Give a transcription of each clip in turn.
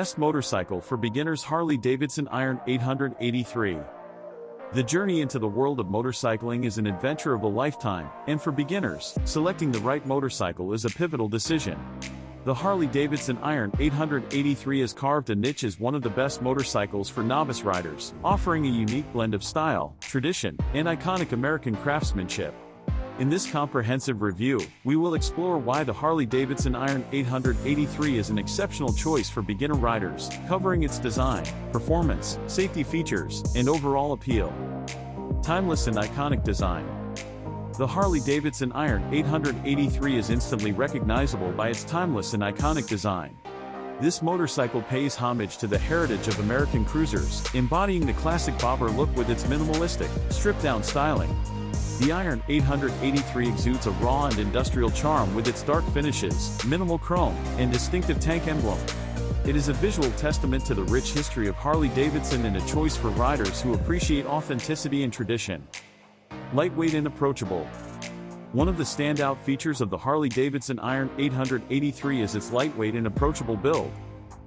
Best motorcycle for beginners: Harley-Davidson Iron 883. The journey into the world of motorcycling is an adventure of a lifetime, and for beginners, selecting the right motorcycle is a pivotal decision. The Harley-Davidson Iron 883 has carved a niche as one of the best motorcycles for novice riders, offering a unique blend of style, tradition, and iconic American craftsmanship. In this comprehensive review, we will explore why the Harley-Davidson Iron 883 is an exceptional choice for beginner riders, covering its design, performance, safety features, and overall appeal. Timeless and iconic design. The Harley-Davidson Iron 883 is instantly recognizable by its timeless and iconic design. This motorcycle pays homage to the heritage of American cruisers, embodying the classic bobber look with its minimalistic, stripped-down styling. The Iron 883 exudes a raw and industrial charm with its dark finishes, minimal chrome, and distinctive tank emblem. It is a visual testament to the rich history of Harley-Davidson and a choice for riders who appreciate authenticity and tradition. Lightweight and approachable. One of the standout features of the Harley-Davidson Iron 883 is its lightweight and approachable build.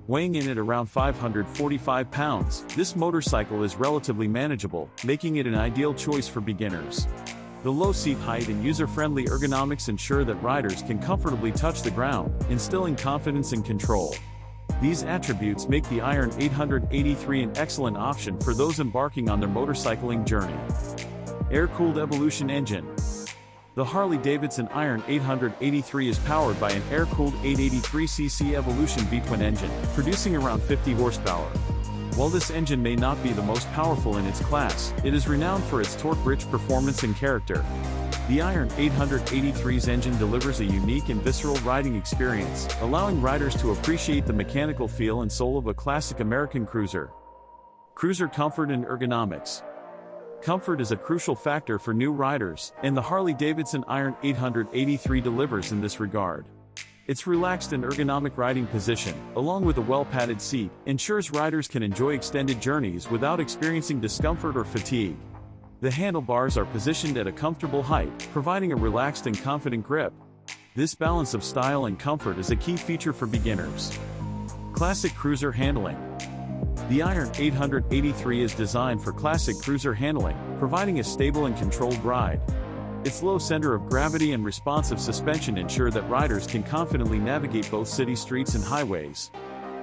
Weighing in at around 545 pounds, this motorcycle is relatively manageable, making it an ideal choice for beginners. The low seat height and user-friendly ergonomics ensure that riders can comfortably touch the ground, instilling confidence and control. These attributes make the Iron 883 an excellent option for those embarking on their motorcycling journey. Air-cooled Evolution engine. The Harley-Davidson Iron 883 is powered by an air-cooled 883cc Evolution V-twin engine, producing around 50 horsepower. While this engine may not be the most powerful in its class, it is renowned for its torque-rich performance and character. The Iron 883's engine delivers a unique and visceral riding experience, allowing riders to appreciate the mechanical feel and soul of a classic American cruiser. Cruiser comfort and ergonomics. Comfort is a crucial factor for new riders, and the Harley-Davidson Iron 883 delivers in this regard. Its relaxed and ergonomic riding position, along with a well-padded seat, ensures riders can enjoy extended journeys without experiencing discomfort or fatigue. The handlebars are positioned at a comfortable height, providing a relaxed and confident grip. This balance of style and comfort is a key feature for beginners. Classic cruiser handling. The Iron 883 is designed for classic cruiser handling, providing a stable and controlled ride. Its low center of gravity and responsive suspension ensure that riders can confidently navigate both city streets and highways.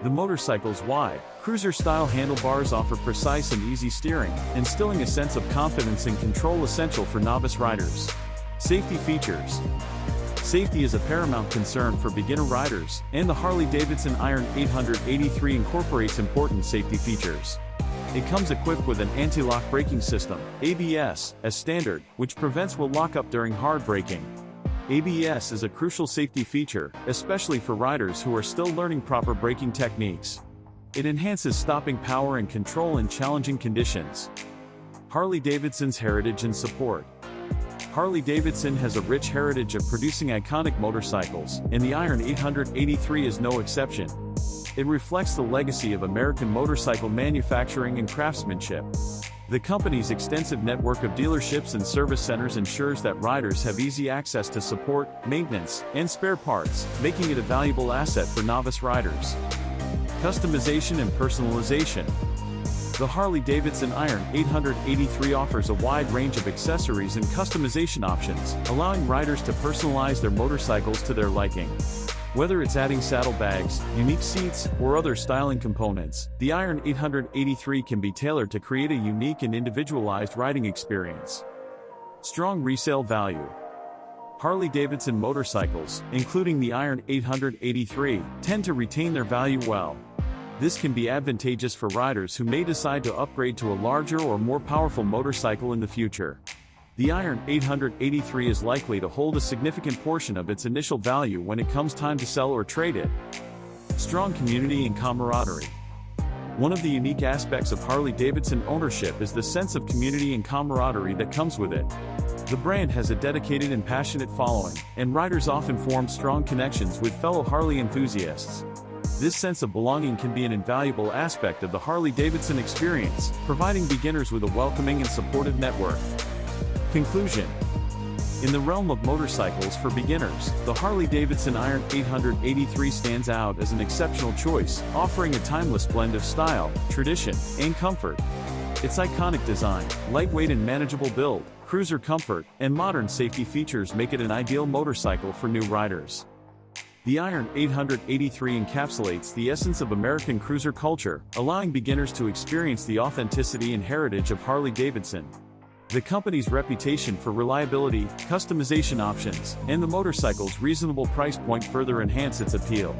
The motorcycle's wide, cruiser-style handlebars offer precise and easy steering, instilling a sense of confidence and control essential for novice riders. Safety features. Safety is a paramount concern for beginner riders, and the Harley-Davidson Iron 883 incorporates important safety features. It comes equipped with an anti-lock braking system, ABS, as standard, which prevents will lock up during hard braking. ABS is a crucial safety feature, especially for riders who are still learning proper braking techniques. It enhances stopping power and control in challenging conditions. Harley-Davidson's heritage and support. Harley-Davidson has a rich heritage of producing iconic motorcycles, and the Iron 883 is no exception. It reflects the legacy of American motorcycle manufacturing and craftsmanship. The company's extensive network of dealerships and service centers ensures that riders have easy access to support, maintenance, and spare parts, making it a valuable asset for novice riders. Customization and personalization. The Harley-Davidson Iron 883 offers a wide range of accessories and customization options, allowing riders to personalize their motorcycles to their liking. Whether it's adding saddlebags, unique seats, or other styling components, the Iron 883 can be tailored to create a unique and individualized riding experience. Strong resale value. Harley-Davidson motorcycles, including the Iron 883, tend to retain their value well. This can be advantageous for riders who may decide to upgrade to a larger or more powerful motorcycle in the future. The Iron 883 is likely to hold a significant portion of its initial value when it comes time to sell or trade it. Strong community and camaraderie. One of the unique aspects of Harley-Davidson ownership is the sense of community and camaraderie that comes with it. The brand has a dedicated and passionate following, and riders often form strong connections with fellow Harley enthusiasts. This sense of belonging can be an invaluable aspect of the Harley-Davidson experience, providing beginners with a welcoming and supportive network. Conclusion. In the realm of motorcycles for beginners, the Harley-Davidson Iron 883 stands out as an exceptional choice, offering a timeless blend of style, tradition, and comfort. Its iconic design, lightweight and manageable build, cruiser comfort, and modern safety features make it an ideal motorcycle for new riders. The Iron 883 encapsulates the essence of American cruiser culture, allowing beginners to experience the authenticity and heritage of Harley-Davidson. The company's reputation for reliability, customization options, and the motorcycle's reasonable price point further enhance its appeal.